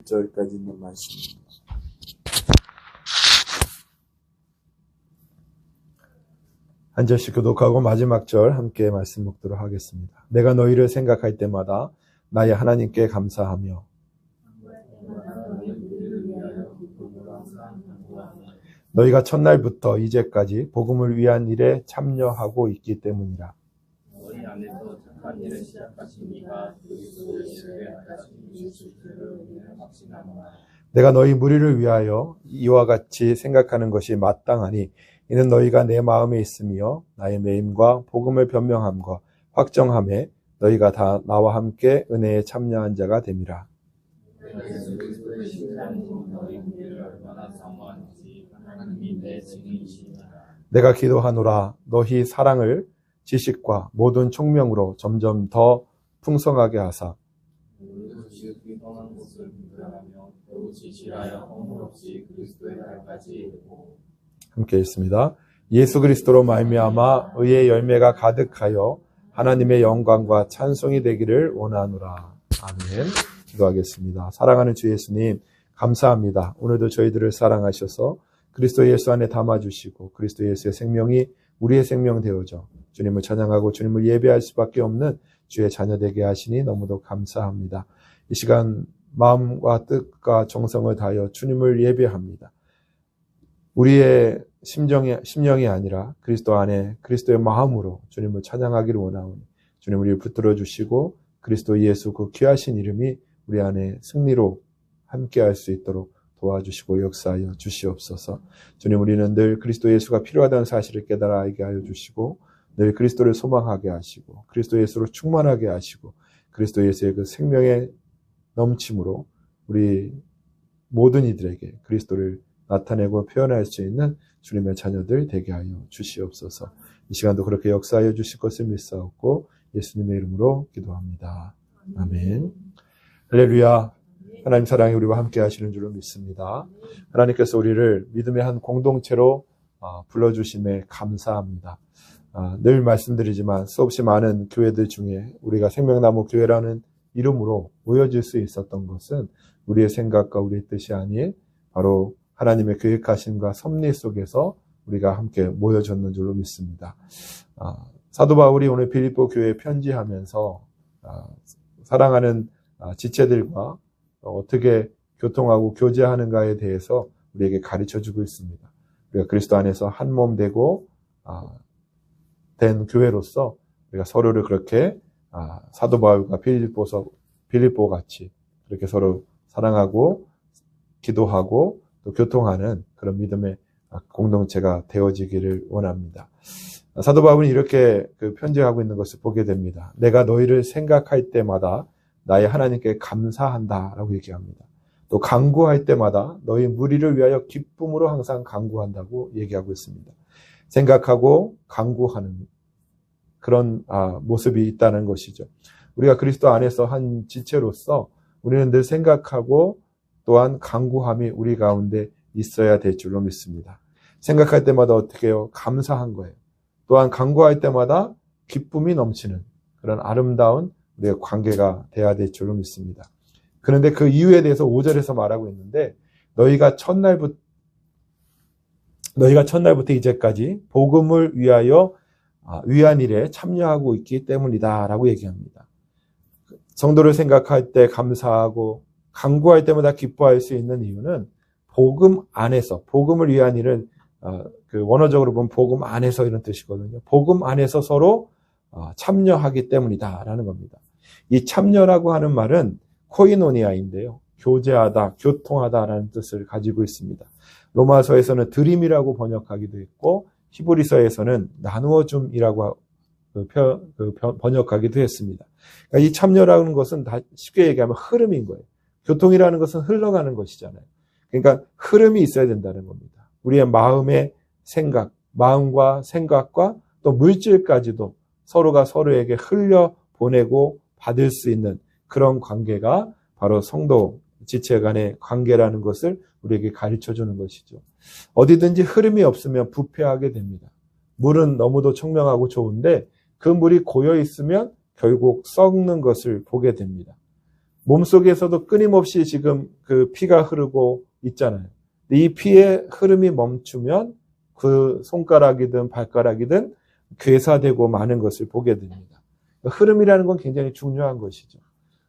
1절까지 있는 말씀입니다. 한 절씩 교독하고 마지막 절 함께 말씀 묵도록 하겠습니다. 내가 너희를 생각할 때마다 나의 하나님께 감사하며 너희가 첫날부터 이제까지 복음을 위한 일에 참여하고 있기 때문이라. 너희 안에서 착한 일을 시작하신 이가 그리스도를 예배하시니 주실 줄을 확신하노라. 내가 너희 무리를 위하여 이와 같이 생각하는 것이 마땅하니 이는 너희가 내 마음에 있으며 나의 매임과 복음을 변명함과 확정함에 너희가 다 나와 함께 은혜에 참여한 자가 됨이라. 예수 그리스도의 심장이 너희 무리를 얼마나 사모하는지 하나님이 내 증인이시니라. 내가 기도하노라. 너희 사랑을 지식과 모든 총명으로 점점 더 풍성하게 하사 우리도 지극히 떠난 것을 분별하며 또 지실하여 허물 없이 그리스도의 날까지 이르고. 함께 읽습니다. 예수 그리스도로 말미암아 의의 열매가 가득하여 하나님의 영광과 찬송이 되기를 원하노라. 아멘. 기도하겠습니다. 사랑하는 주 예수님, 감사합니다. 오늘도 저희들을 사랑하셔서 그리스도 예수 안에 담아주시고 그리스도 예수의 생명이 우리의 생명 되어져 주님을 찬양하고 주님을 예배할 수밖에 없는 주의 자녀 되게 하시니 너무도 감사합니다. 이 시간 마음과 뜻과 정성을 다하여 주님을 예배합니다. 우리의 심령이 아니라 그리스도 안에 그리스도의 마음으로 주님을 찬양하기를 원하오니 주님 우리를 붙들어 주시고 그리스도 예수 그 귀하신 이름이 우리 안에 승리로 함께할 수 있도록 도와주시고 역사하여 주시옵소서. 주님, 우리는 늘 그리스도 예수가 필요하다는 사실을 깨달아 알게 하여 주시고 늘 그리스도를 소망하게 하시고 그리스도 예수로 충만하게 하시고 그리스도 예수의 그 생명의 넘침으로 우리 모든 이들에게 그리스도를 나타내고 표현할 수 있는 주님의 자녀들 되게 하여 주시옵소서. 이 시간도 그렇게 역사하여 주실 것을 믿사옵고 예수님의 이름으로 기도합니다. 아멘. 할렐루야. 하나님 사랑이 우리와 함께 하시는 줄로 믿습니다. 하나님께서 우리를 믿음의 한 공동체로 불러주심에 감사합니다. 늘 말씀드리지만 수없이 많은 교회들 중에 우리가 생명나무 교회라는 이름으로 모여질 수 있었던 것은 우리의 생각과 우리의 뜻이 아닌 바로 하나님의 계획하심과 섭리 속에서 우리가 함께 모여졌는 줄로 믿습니다. 사도 바울이 오늘 빌립보 교회에 편지하면서 사랑하는 지체들과 어떻게 교통하고 교제하는가에 대해서 우리에게 가르쳐주고 있습니다. 우리가 그리스도 안에서 한 몸 되고 된 교회로서 우리가 서로를 그렇게 사도 바울과 빌립보 같이 그렇게 서로 사랑하고 기도하고 또 교통하는 그런 믿음의 공동체가 되어지기를 원합니다. 사도 바울은 이렇게 편지하고 있는 것을 보게 됩니다. 내가 너희를 생각할 때마다 나의 하나님께 감사한다라고 얘기합니다. 또 간구할 때마다 너희 무리를 위하여 기쁨으로 항상 간구한다고 얘기하고 있습니다. 생각하고 간구하는 그런 모습이 있다는 것이죠. 우리가 그리스도 안에서 한 지체로서 우리는 늘 생각하고 또한 간구함이 우리 가운데 있어야 될 줄로 믿습니다. 생각할 때마다 어떻게 해요? 감사한 거예요. 또한 간구할 때마다 기쁨이 넘치는 그런 아름다운 우리의 관계가 돼야 될 줄로 믿습니다. 그런데 그 이유에 대해서 5절에서 말하고 있는데 너희가 첫날부터 이제까지 복음을 위하여 위한 일에 참여하고 있기 때문이다 라고 얘기합니다. 성도를 생각할 때 감사하고 간구할 때마다 기뻐할 수 있는 이유는 복음 안에서 복음을 위한 일은 원어적으로 보면 복음 안에서 이런 뜻이거든요. 복음 안에서 서로 참여하기 때문이다라는 겁니다. 이 참여라고 하는 말은 코이노니아인데요. 교제하다, 교통하다라는 뜻을 가지고 있습니다. 로마서에서는 드림이라고 번역하기도 했고 히브리서에서는 나누어줌이라고 번역하기도 했습니다. 그러니까 이 참여라는 것은 다 쉽게 얘기하면 흐름인 거예요. 교통이라는 것은 흘러가는 것이잖아요. 그러니까 흐름이 있어야 된다는 겁니다. 우리의 마음의 생각, 마음과 생각과 또 물질까지도 서로가 서로에게 흘려보내고 받을 수 있는 그런 관계가 바로 성도 지체 간의 관계라는 것을 우리에게 가르쳐주는 것이죠. 어디든지 흐름이 없으면 부패하게 됩니다. 물은 너무도 청명하고 좋은데 그 물이 고여 있으면 결국 썩는 것을 보게 됩니다. 몸속에서도 끊임없이 지금 그 피가 흐르고 있잖아요. 이 피의 흐름이 멈추면 그 손가락이든 발가락이든 괴사되고 마는 것을 보게 됩니다. 흐름이라는 건 굉장히 중요한 것이죠.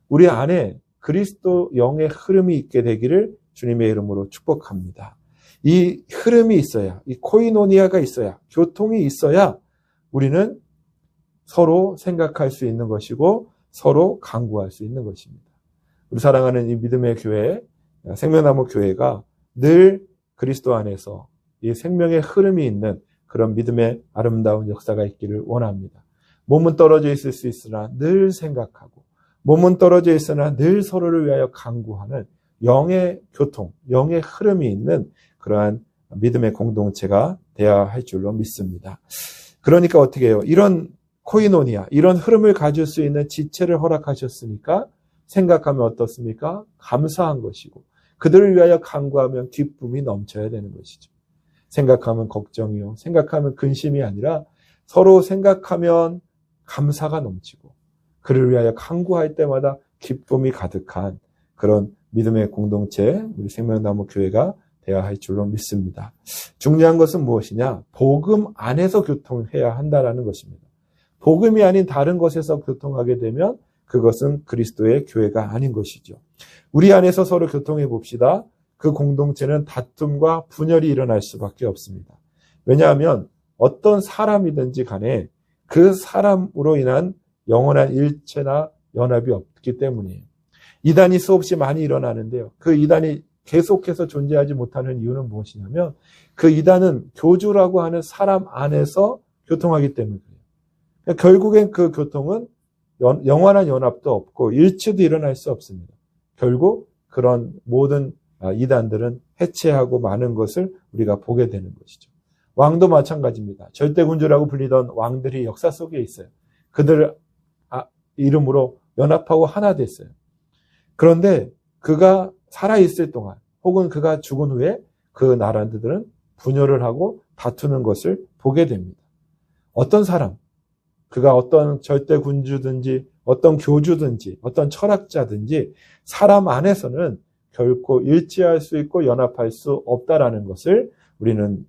우리 안에 그리스도 영의 흐름이 있게 되기를 주님의 이름으로 축복합니다. 이 흐름이 있어야, 이 코이노니아가 있어야, 교통이 있어야 우리는 서로 생각할 수 있는 것이고 서로 강구할 수 있는 것입니다. 우리 사랑하는 이 믿음의 교회, 생명나무 교회가 늘 그리스도 안에서 이 생명의 흐름이 있는 그런 믿음의 아름다운 역사가 있기를 원합니다. 몸은 떨어져 있을 수 있으나 늘 생각하고, 몸은 떨어져 있으나 늘 서로를 위하여 강구하는 영의 교통, 영의 흐름이 있는 그러한 믿음의 공동체가 되어야 할 줄로 믿습니다. 그러니까 어떻게 해요? 이런 코이노니아, 이런 흐름을 가질 수 있는 지체를 허락하셨으니까 생각하면 어떻습니까? 감사한 것이고, 그들을 위하여 간구하면 기쁨이 넘쳐야 되는 것이죠. 생각하면 걱정이요, 생각하면 근심이 아니라 서로 생각하면 감사가 넘치고, 그를 위하여 간구할 때마다 기쁨이 가득한 그런 믿음의 공동체, 우리 생명나무 교회가 되어야 할 줄로 믿습니다. 중요한 것은 무엇이냐? 복음 안에서 교통해야 한다는 것입니다. 복음이 아닌 다른 것에서 교통하게 되면 그것은 그리스도의 교회가 아닌 것이죠. 우리 안에서 서로 교통해 봅시다. 그 공동체는 다툼과 분열이 일어날 수밖에 없습니다. 왜냐하면 어떤 사람이든지 간에 그 사람으로 인한 영원한 일체나 연합이 없기 때문이에요. 이단이 수없이 많이 일어나는데요. 그 이단이 계속해서 존재하지 못하는 이유는 무엇이냐면 그 이단은 교주라고 하는 사람 안에서 교통하기 때문이에요. 결국엔 그 교통은 영원한 연합도 없고 일치도 일어날 수 없습니다. 결국 그런 모든 이단들은 해체하고 마는 것을 우리가 보게 되는 것이죠. 왕도 마찬가지입니다. 절대군주라고 불리던 왕들이 역사 속에 있어요. 그들 이름으로 연합하고 하나 됐어요. 그런데 그가 살아있을 동안 혹은 그가 죽은 후에 그 나라들은 분열을 하고 다투는 것을 보게 됩니다. 어떤 사람, 그가 어떤 절대군주든지 어떤 교주든지 어떤 철학자든지 사람 안에서는 결코 일치할 수 있고 연합할 수 없다라는 것을 우리는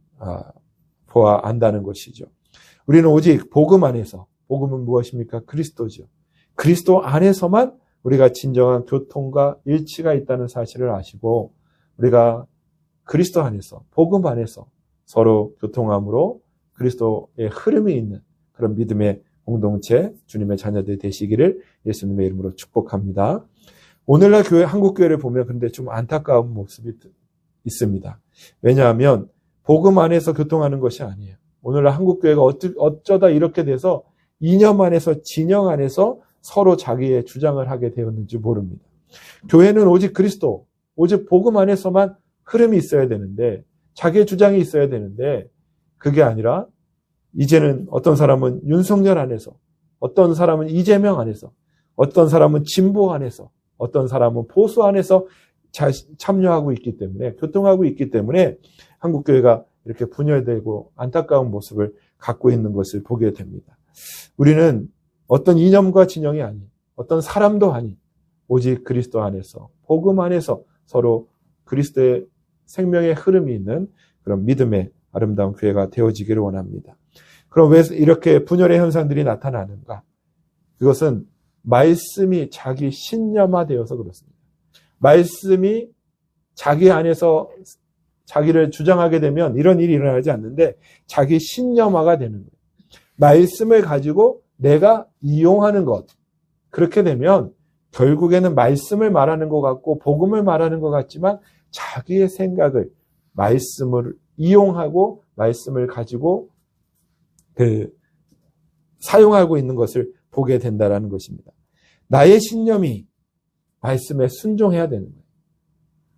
보아 안다는 것이죠. 우리는 오직 복음 안에서, 복음은 무엇입니까? 그리스도죠. 그리스도 안에서만 우리가 진정한 교통과 일치가 있다는 사실을 아시고 우리가 그리스도 안에서, 복음 안에서 서로 교통함으로 그리스도의 흐름이 있는 그런 믿음의 공동체, 주님의 자녀들 되시기를 예수님의 이름으로 축복합니다. 오늘날 교회, 한국교회를 보면 근데 좀 안타까운 모습이 있습니다. 왜냐하면 복음 안에서 교통하는 것이 아니에요. 오늘날 한국교회가 어쩌다 이렇게 돼서 이념 안에서, 진영 안에서 서로 자기의 주장을 하게 되었는지 모릅니다. 교회는 오직 그리스도, 오직 복음 안에서만 흐름이 있어야 되는데, 자기의 주장이 있어야 되는데 그게 아니라 이제는 어떤 사람은 윤석열 안에서, 어떤 사람은 이재명 안에서, 어떤 사람은 진보 안에서, 어떤 사람은 보수 안에서 참여하고 있기 때문에, 교통하고 있기 때문에 한국교회가 이렇게 분열되고 안타까운 모습을 갖고 있는 것을 보게 됩니다. 우리는 어떤 이념과 진영이 아닌, 어떤 사람도 아닌, 오직 그리스도 안에서, 복음 안에서 서로 그리스도의 생명의 흐름이 있는 그런 믿음의 아름다운 교회가 되어지기를 원합니다. 그럼 왜 이렇게 분열의 현상들이 나타나는가? 그것은 말씀이 자기 신념화되어서 그렇습니다. 말씀이 자기 안에서 자기를 주장하게 되면 이런 일이 일어나지 않는데 자기 신념화가 되는 거예요. 말씀을 가지고 내가 이용하는 것. 그렇게 되면 결국에는 말씀을 말하는 것 같고 복음을 말하는 것 같지만 자기의 생각을, 말씀을 이용하고 말씀을 가지고 사용하고 있는 것을 보게 된다는 것입니다. 나의 신념이 말씀에 순종해야 되는 거예요.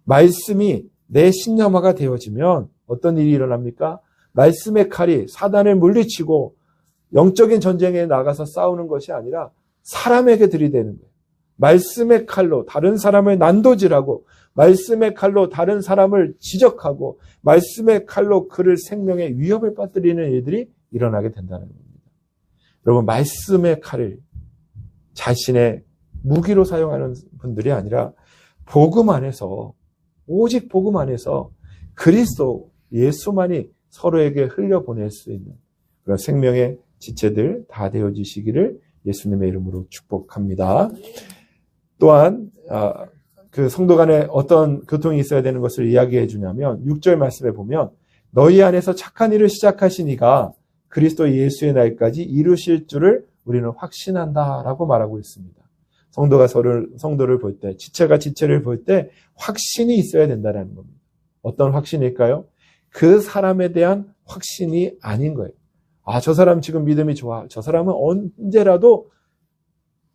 말씀이 내 신념화가 되어지면 어떤 일이 일어납니까? 말씀의 칼이 사단을 물리치고 영적인 전쟁에 나가서 싸우는 것이 아니라 사람에게 들이대는 거예요. 말씀의 칼로 다른 사람을 난도질하고, 말씀의 칼로 다른 사람을 지적하고, 말씀의 칼로 그를 생명의 위협을 빠뜨리는 일들이 일어나게 된다는 겁니다. 여러분, 말씀의 칼을 자신의 무기로 사용하는 분들이 아니라 복음 안에서, 오직 복음 안에서 그리스도 예수만이 서로에게 흘려보낼 수 있는 그런 생명의 지체들 다 되어지시기를 예수님의 이름으로 축복합니다. 또한 그 성도 간에 어떤 교통이 있어야 되는 것을 이야기해 주냐면 6절 말씀에 보면 너희 안에서 착한 일을 시작하신 이가 그리스도 예수의 날까지 이루실 줄을 우리는 확신한다라고 말하고 있습니다. 성도가 성도를 볼 때, 지체가 지체를 볼 때 확신이 있어야 된다는 겁니다. 어떤 확신일까요? 그 사람에 대한 확신이 아닌 거예요. 저 사람 지금 믿음이 좋아. 저 사람은 언제라도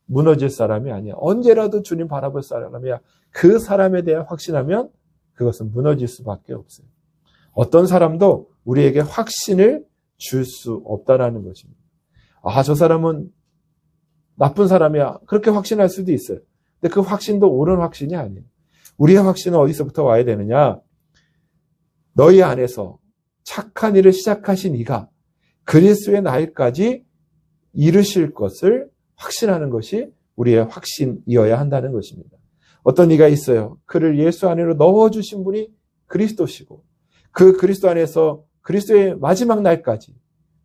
무너질 사람이 아니야. 언제라도 주님 바라볼 사람이야. 그 사람에 대한 확신하면 그것은 무너질 수밖에 없어요. 어떤 사람도 우리에게 확신을 줄 수 없다라는 것입니다. 저 사람은 나쁜 사람이야. 그렇게 확신할 수도 있어요. 근데 그 확신도 옳은 확신이 아니에요. 우리의 확신은 어디서부터 와야 되느냐? 너희 안에서 착한 일을 시작하신 이가 그리스도의 날까지 이루실 것을 확신하는 것이 우리의 확신이어야 한다는 것입니다. 어떤 이가 있어요. 그를 예수 안으로 넣어주신 분이 그리스도시고 그 그리스도 안에서 그리스도의 마지막 날까지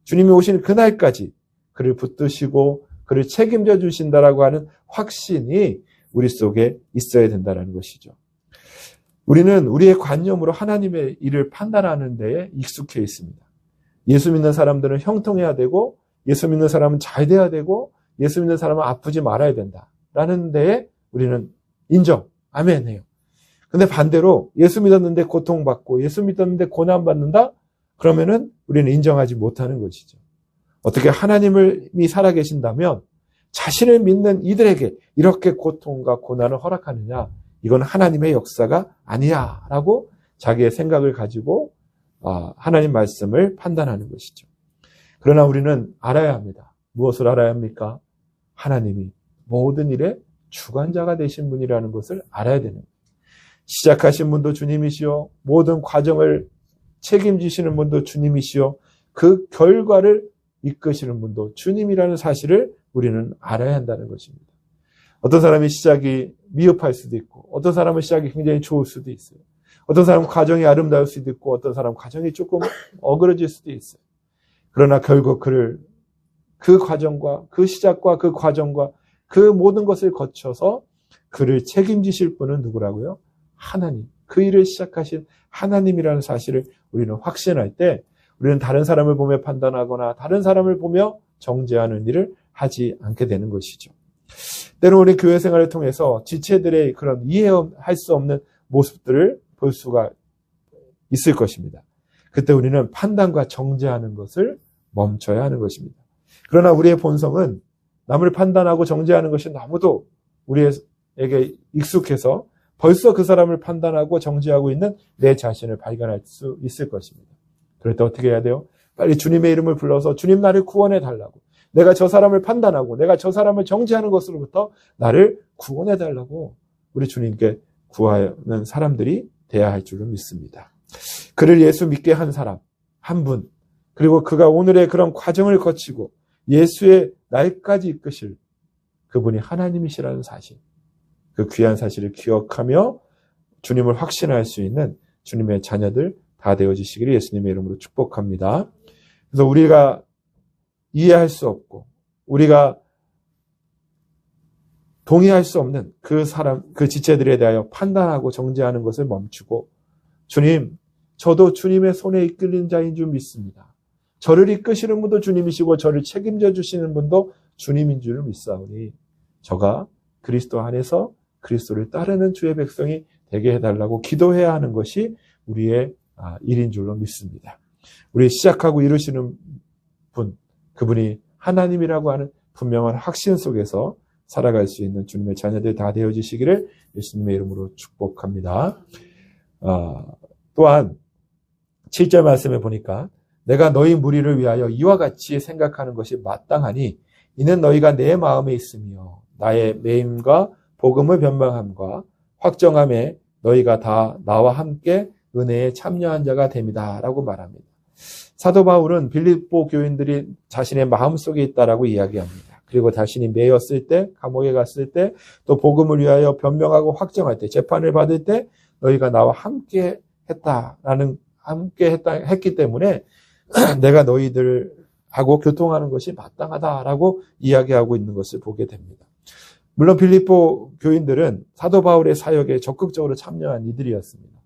주님이 오시는 그 날까지 그를 붙드시고 그를 책임져 주신다라고 하는 확신이 우리 속에 있어야 된다는 것이죠. 우리는 우리의 관념으로 하나님의 일을 판단하는 데에 익숙해 있습니다. 예수 믿는 사람들은 형통해야 되고 예수 믿는 사람은 잘 돼야 되고 예수 믿는 사람은 아프지 말아야 된다라는 데에 우리는 인정, 아멘 해요. 근데 반대로 예수 믿었는데 고통받고 예수 믿었는데 고난받는다? 그러면은 우리는 인정하지 못하는 것이죠. 어떻게 하나님이 살아계신다면 자신을 믿는 이들에게 이렇게 고통과 고난을 허락하느냐? 이건 하나님의 역사가 아니야 라고 자기의 생각을 가지고 하나님 말씀을 판단하는 것이죠. 그러나 우리는 알아야 합니다. 무엇을 알아야 합니까? 하나님이 모든 일의 주관자가 되신 분이라는 것을 알아야 되는 거예요. 시작하신 분도 주님이시요 모든 과정을 책임지시는 분도 주님이시요 그 결과를 이끄시는 분도 주님이라는 사실을 우리는 알아야 한다는 것입니다. 어떤 사람이 시작이 미흡할 수도 있고 어떤 사람은 시작이 굉장히 좋을 수도 있어요. 어떤 사람은 과정이 아름다울 수도 있고 어떤 사람은 과정이 조금 어그러질 수도 있어요. 그러나 결국 그를 그 과정과 그 시작과 그 과정과 그 모든 것을 거쳐서 그를 책임지실 분은 누구라고요? 하나님. 그 일을 시작하신 하나님이라는 사실을 우리는 확신할 때 우리는 다른 사람을 보며 판단하거나 다른 사람을 보며 정죄하는 일을 하지 않게 되는 것이죠. 때로는 우리 교회 생활을 통해서 지체들의 그런 이해할 수 없는 모습들을 볼 수가 있을 것입니다. 그때 우리는 판단과 정죄하는 것을 멈춰야 하는 것입니다. 그러나 우리의 본성은 남을 판단하고 정죄하는 것이 너무도 우리에게 익숙해서 벌써 그 사람을 판단하고 정죄하고 있는 내 자신을 발견할 수 있을 것입니다. 그럴 때 어떻게 해야 돼요? 빨리 주님의 이름을 불러서 주님 나를 구원해 달라고. 내가 저 사람을 판단하고 내가 저 사람을 정죄하는 것으로부터 나를 구원해 달라고 우리 주님께 구하는 사람들이 돼야 할 줄을 믿습니다. 그를 예수 믿게 한 사람, 한 분, 그리고 그가 오늘의 그런 과정을 거치고 예수의 날까지 이끄실 그분이 하나님이시라는 사실, 그 귀한 사실을 기억하며 주님을 확신할 수 있는 주님의 자녀들 다 되어지시기를 예수님의 이름으로 축복합니다. 그래서 우리가 이해할 수 없고 우리가 동의할 수 없는 그 사람, 그 지체들에 대하여 판단하고 정죄하는 것을 멈추고 주님, 저도 주님의 손에 이끌린 자인 줄 믿습니다. 저를 이끄시는 분도 주님이시고 저를 책임져 주시는 분도 주님인 줄 믿사오니 저가 그리스도 안에서 그리스도를 따르는 주의 백성이 되게 해달라고 기도해야 하는 것이 우리의 일인 줄로 믿습니다. 우리 시작하고 이루시는 분, 그분이 하나님이라고 하는 분명한 확신 속에서 살아갈 수 있는 주님의 자녀들 다 되어지시기를 예수님의 이름으로 축복합니다. 또한 7절 말씀에 보니까 내가 너희 무리를 위하여 이와 같이 생각하는 것이 마땅하니 이는 너희가 내 마음에 있으며 나의 매임과 복음을 변방함과 확정함에 너희가 다 나와 함께 은혜에 참여한 자가 됨이다 라고 말합니다. 사도 바울은 빌립보 교인들이 자신의 마음속에 있다라고 이야기합니다. 그리고 자신이 매였을 때, 감옥에 갔을 때, 또 복음을 위하여 변명하고 확정할 때, 재판을 받을 때 너희가 나와 함께 했기 때문에 내가 너희들하고 교통하는 것이 마땅하다라고 이야기하고 있는 것을 보게 됩니다. 물론 빌립보 교인들은 사도 바울의 사역에 적극적으로 참여한 이들이었습니다.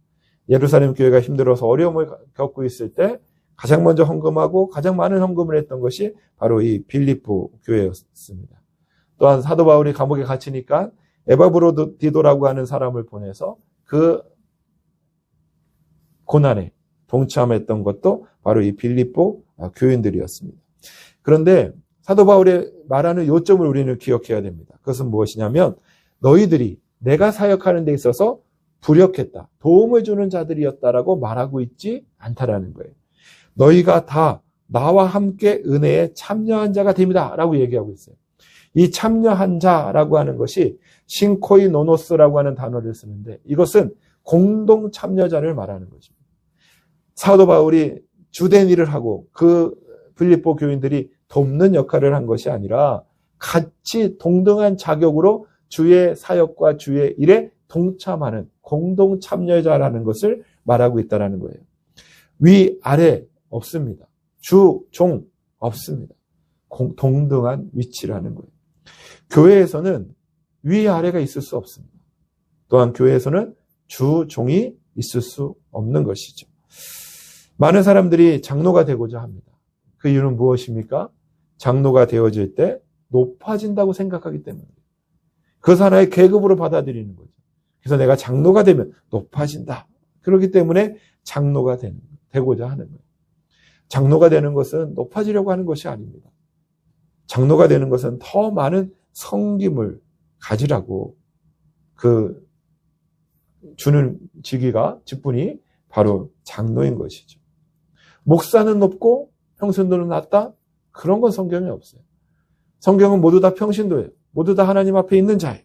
예루살렘 교회가 힘들어서 어려움을 겪고 있을 때 가장 먼저 헌금하고 가장 많은 헌금을 했던 것이 바로 이 빌립보 교회였습니다. 또한 사도 바울이 감옥에 갇히니까 에바브로디도라고 하는 사람을 보내서 그 고난에 동참했던 것도 바로 이 빌립보 교인들이었습니다. 그런데 사도 바울의 말하는 요점을 우리는 기억해야 됩니다. 그것은 무엇이냐면 너희들이 내가 사역하는 데 있어서 부력했다, 도움을 주는 자들이었다라고 말하고 있지 않다라는 거예요. 너희가 다 나와 함께 은혜에 참여한 자가 됩니다 라고 얘기하고 있어요. 이 참여한 자라고 하는 것이 신코이노노스라고 하는 단어를 쓰는데 이것은 공동 참여자를 말하는 것입니다. 사도 바울이 주된 일을 하고 그 빌립보 교인들이 돕는 역할을 한 것이 아니라 같이 동등한 자격으로 주의 사역과 주의 일에 동참하는 공동 참여자라는 것을 말하고 있다는 거예요. 위, 아래 없습니다. 주, 종 없습니다. 동등한 위치라는 거예요. 교회에서는 위, 아래가 있을 수 없습니다. 또한 교회에서는 주, 종이 있을 수 없는 것이죠. 많은 사람들이 장로가 되고자 합니다. 그 이유는 무엇입니까? 장로가 되어질 때 높아진다고 생각하기 때문에 그것을 하나의 계급으로 받아들이는 거죠. 그래서 내가 장로가 되면 높아진다. 그렇기 때문에 장로가 되고자 하는 거예요. 장로가 되는 것은 높아지려고 하는 것이 아닙니다. 장로가 되는 것은 더 많은 섬김을 가지라고 그 주는 직분이 바로 장로인 것이죠. 목사는 높고 평신도는 낮다? 그런 건 성경에 없어요. 성경은 모두 다 평신도예요. 모두 다 하나님 앞에 있는 자예요.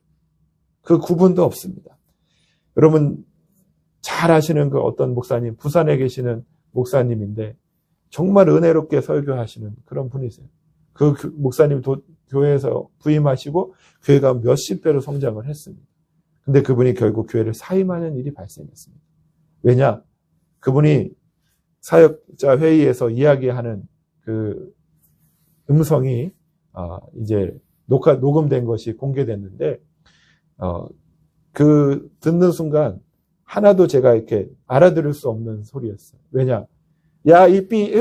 그 구분도 없습니다. 여러분 잘 아시는 그 어떤 목사님, 부산에 계시는 목사님인데 정말 은혜롭게 설교하시는 그런 분이세요. 그 목사님 교회에서 부임하시고 교회가 몇십 배로 성장을 했습니다. 근데 그분이 결국 교회를 사임하는 일이 발생했습니다. 왜냐? 그분이 사역자 회의에서 이야기하는 그 음성이 이제 녹음된 것이 공개됐는데 그 듣는 순간 하나도 제가 이렇게 알아들을 수 없는 소리였어요. 왜냐? 야, 이 삐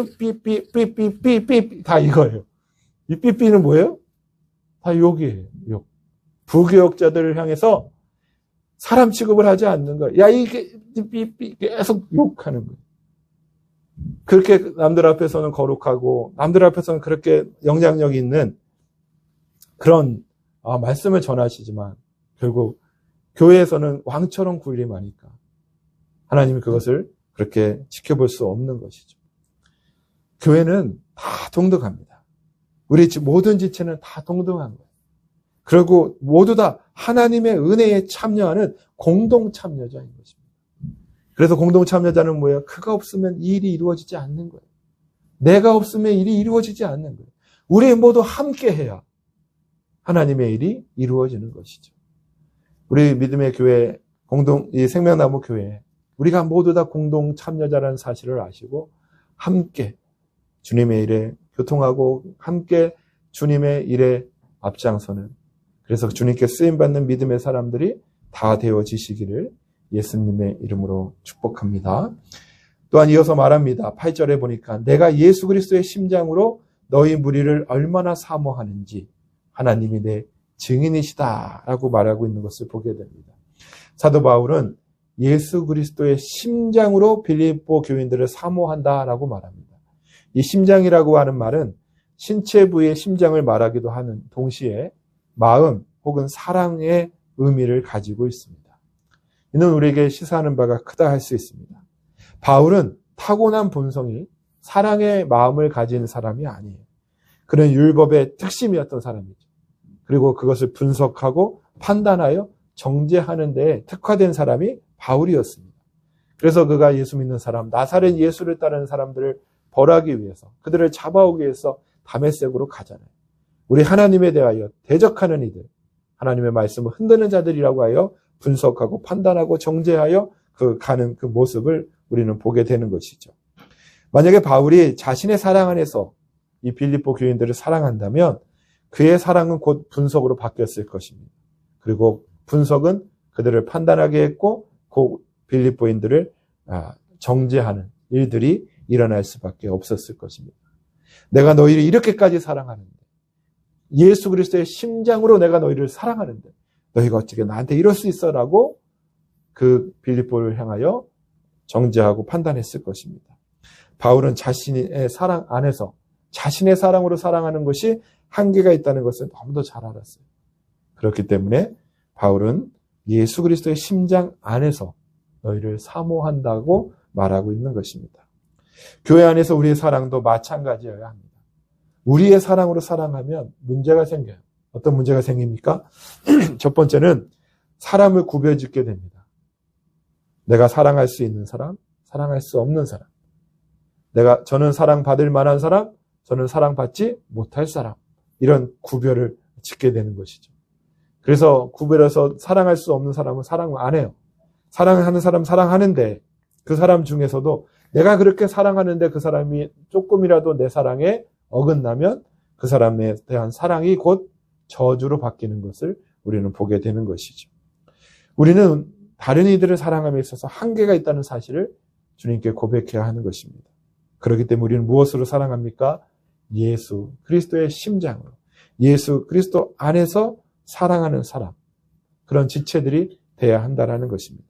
다 이거예요. 이 삐삐는 뭐예요? 다 욕이에요. 욕. 부교역자들을 향해서 사람 취급을 하지 않는 거예요. 야, 이게 삐삐 계속 욕하는 거예요. 그렇게 남들 앞에서는 거룩하고 남들 앞에서는 그렇게 영향력 있는 그런 말씀을 전하시지만 결국 교회에서는 왕처럼 군림하니까 하나님이 그것을 그렇게 지켜볼 수 없는 것이죠. 교회는 다 동등합니다. 우리 모든 지체는 다 동등한 거예요. 그리고 모두 다 하나님의 은혜에 참여하는 공동 참여자인 것입니다. 그래서 공동 참여자는 뭐예요? 그가 없으면 이 일이 이루어지지 않는 거예요. 내가 없으면 일이 이루어지지 않는 거예요. 우리 모두 함께 해야 하나님의 일이 이루어지는 것이죠. 우리 믿음의 교회, 이 생명나무 교회, 우리가 모두 다 공동 참여자라는 사실을 아시고 함께 주님의 일에 교통하고 함께 주님의 일에 앞장서는, 그래서 주님께 쓰임받는 믿음의 사람들이 다 되어지시기를 예수님의 이름으로 축복합니다. 또한 이어서 말합니다. 8절에 보니까 내가 예수 그리스도의 심장으로 너희 무리를 얼마나 사모하는지 하나님이 내 증인이시다라고 말하고 있는 것을 보게 됩니다. 사도 바울은 예수 그리스도의 심장으로 빌립보 교인들을 사모한다라고 말합니다. 이 심장이라고 하는 말은 신체 부위의 심장을 말하기도 하는 동시에 마음 혹은 사랑의 의미를 가지고 있습니다. 이는 우리에게 시사하는 바가 크다 할 수 있습니다. 바울은 타고난 본성이 사랑의 마음을 가진 사람이 아니에요. 그는 율법의 특심이었던 사람이죠. 그리고 그것을 분석하고 판단하여 정죄하는 데에 특화된 사람이 바울이었습니다. 그래서 그가 예수 믿는 사람, 나사렛 예수를 따르는 사람들을 벌하기 위해서, 그들을 잡아오기 위해서 다메섹으로 가잖아요. 우리 하나님에 대하여 대적하는 이들, 하나님의 말씀을 흔드는 자들이라고 하여 분석하고 판단하고 정죄하여 가는 그 모습을 우리는 보게 되는 것이죠. 만약에 바울이 자신의 사랑 안에서 이 빌립보 교인들을 사랑한다면 그의 사랑은 곧 분석으로 바뀌었을 것입니다. 그리고 분석은 그들을 판단하게 했고 그 빌립보인들을 정죄하는 일들이 일어날 수밖에 없었을 것입니다. 내가 너희를 이렇게까지 사랑하는데, 예수 그리스도의 심장으로 내가 너희를 사랑하는데 너희가 어떻게 나한테 이럴 수 있어라고 그 빌립보를 향하여 정죄하고 판단했을 것입니다. 바울은 자신의 사랑 안에서 자신의 사랑으로 사랑하는 것이 한계가 있다는 것을 너무도 잘 알았어요. 그렇기 때문에 바울은 예수 그리스도의 심장 안에서 너희를 사모한다고 말하고 있는 것입니다. 교회 안에서 우리의 사랑도 마찬가지여야 합니다. 우리의 사랑으로 사랑하면 문제가 생겨요. 어떤 문제가 생깁니까? 첫 번째는 사람을 구별짓게 됩니다. 내가 사랑할 수 있는 사람, 사랑할 수 없는 사람. 저는 사랑받을 만한 사람, 저는 사랑받지 못할 사람. 이런 구별을 짓게 되는 것이죠. 그래서 구별해서 사랑할 수 없는 사람은 사랑 안 해요. 사랑하는 사람 사랑하는데 그 사람 중에서도 내가 그렇게 사랑하는데 그 사람이 조금이라도 내 사랑에 어긋나면 그 사람에 대한 사랑이 곧 저주로 바뀌는 것을 우리는 보게 되는 것이죠. 우리는 다른 이들을 사랑함에 있어서 한계가 있다는 사실을 주님께 고백해야 하는 것입니다. 그렇기 때문에 우리는 무엇으로 사랑합니까? 예수 그리스도의 심장으로, 예수 그리스도 안에서 사랑하는 사람, 그런 지체들이 돼야 한다는 것입니다.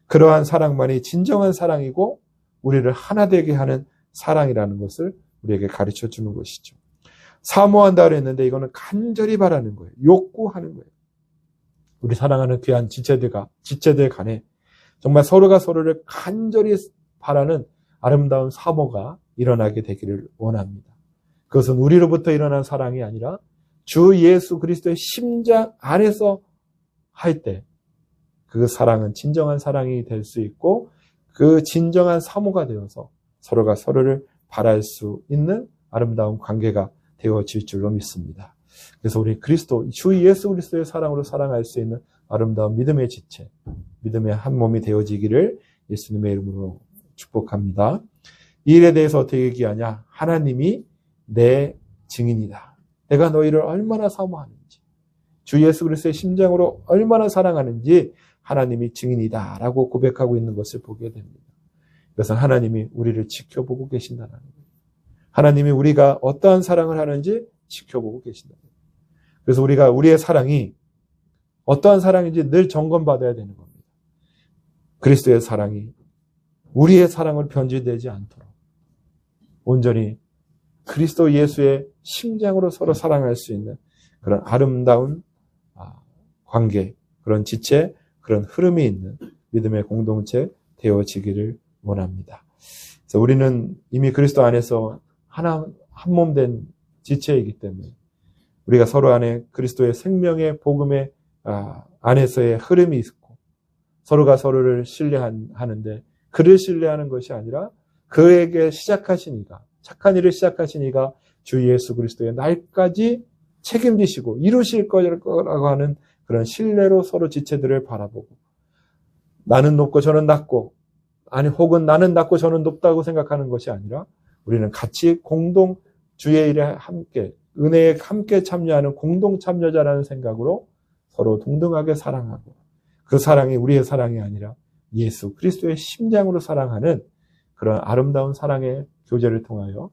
그러한 사랑만이 진정한 사랑이고 우리를 하나 되게 하는 사랑이라는 것을 우리에게 가르쳐 주는 것이죠. 사모한다 그랬는데 이거는 간절히 바라는 거예요. 욕구하는 거예요. 우리 사랑하는 귀한 지체들 간에 정말 서로가 서로를 간절히 바라는 아름다운 사모가 일어나게 되기를 원합니다. 그것은 우리로부터 일어난 사랑이 아니라 주 예수 그리스도의 심장 안에서 할 때 그 사랑은 진정한 사랑이 될 수 있고 그 진정한 사모가 되어서 서로가 서로를 바랄 수 있는 아름다운 관계가 되어질 줄로 믿습니다. 그래서 우리 주 예수 그리스도의 사랑으로 사랑할 수 있는 아름다운 믿음의 지체, 믿음의 한 몸이 되어지기를 예수님의 이름으로 축복합니다. 이 일에 대해서 어떻게 얘기하냐? 하나님이 내 증인이다. 내가 너희를 얼마나 사모하는지, 주 예수 그리스도의 심장으로 얼마나 사랑하는지 하나님이 증인이다 라고 고백하고 있는 것을 보게 됩니다. 그래서 하나님이 우리를 지켜보고 계신다는 거예요. 하나님이 우리가 어떠한 사랑을 하는지 지켜보고 계신다는 거예요. 그래서 우리가 우리의 사랑이 어떠한 사랑인지 늘 점검받아야 되는 겁니다. 그리스도의 사랑이 우리의 사랑을 변질되지 않도록 온전히 그리스도 예수의 심장으로 서로 사랑할 수 있는 그런 아름다운 관계, 그런 지체, 그런 흐름이 있는 믿음의 공동체 되어지기를 원합니다. 그래서 우리는 이미 그리스도 안에서 한 몸 된 지체이기 때문에 우리가 서로 안에 그리스도의 생명의 복음의 안에서의 흐름이 있고 서로가 서로를 신뢰하는데 그를 신뢰하는 것이 아니라 그에게 착한 일을 시작하신 이가 주 예수 그리스도의 날까지 책임지시고 이루실 거라고 하는 그런 신뢰로 서로 지체들을 바라보고 나는 높고 저는 낮고 혹은 나는 낮고 저는 높다고 생각하는 것이 아니라 우리는 같이 공동 주의 일에 함께 은혜에 함께 참여하는 공동 참여자라는 생각으로 서로 동등하게 사랑하고 그 사랑이 우리의 사랑이 아니라 예수 그리스도의 심장으로 사랑하는 그런 아름다운 사랑의 교제를 통하여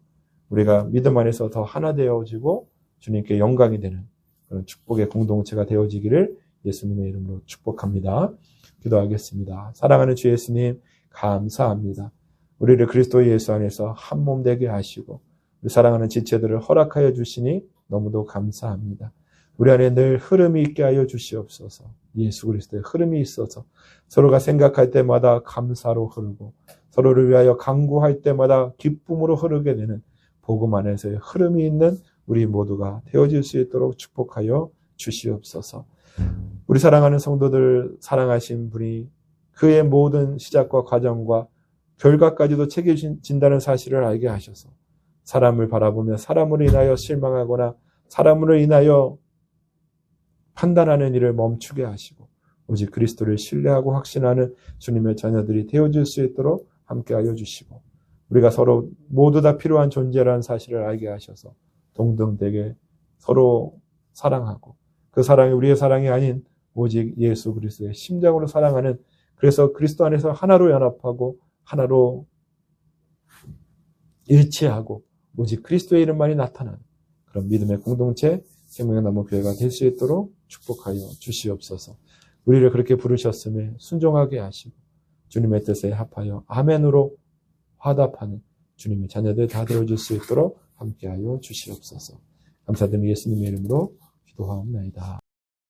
우리가 믿음 안에서 더 하나 되어지고 주님께 영광이 되는 그런 축복의 공동체가 되어지기를 예수님의 이름으로 축복합니다. 기도하겠습니다. 사랑하는 주 예수님 감사합니다. 우리를 그리스도 예수 안에서 한 몸 되게 하시고 우리 사랑하는 지체들을 허락하여 주시니 너무도 감사합니다. 우리 안에 늘 흐름이 있게 하여 주시옵소서. 예수 그리스도의 흐름이 있어서 서로가 생각할 때마다 감사로 흐르고 서로를 위하여 간구할 때마다 기쁨으로 흐르게 되는 복음 안에서의 흐름이 있는 우리 모두가 되어질 수 있도록 축복하여 주시옵소서. 우리 사랑하는 성도들 사랑하신 분이 그의 모든 시작과 과정과 결과까지도 책임진다는 사실을 알게 하셔서 사람을 바라보며 사람으로 인하여 실망하거나 사람으로 인하여 판단하는 일을 멈추게 하시고 오직 그리스도를 신뢰하고 확신하는 주님의 자녀들이 되어줄 수 있도록 함께하여 주시고 우리가 서로 모두 다 필요한 존재라는 사실을 알게 하셔서 동등되게 서로 사랑하고 그 사랑이 우리의 사랑이 아닌 오직 예수 그리스도의 심장으로 사랑하는 그래서 그리스도 안에서 하나로 연합하고 하나로 일치하고 오직 그리스도의 이름만이 나타나는 그런 믿음의 공동체 생명의 나무 교회가 될 수 있도록 축복하여 주시옵소서. 우리를 그렇게 부르셨음에 순종하게 하시고 주님의 뜻에 합하여 아멘으로 화답하는 주님의 자녀들 다 되어줄 수 있도록 함께하여 주시옵소서. 감사드리는 예수님의 이름으로 기도하옵나이다.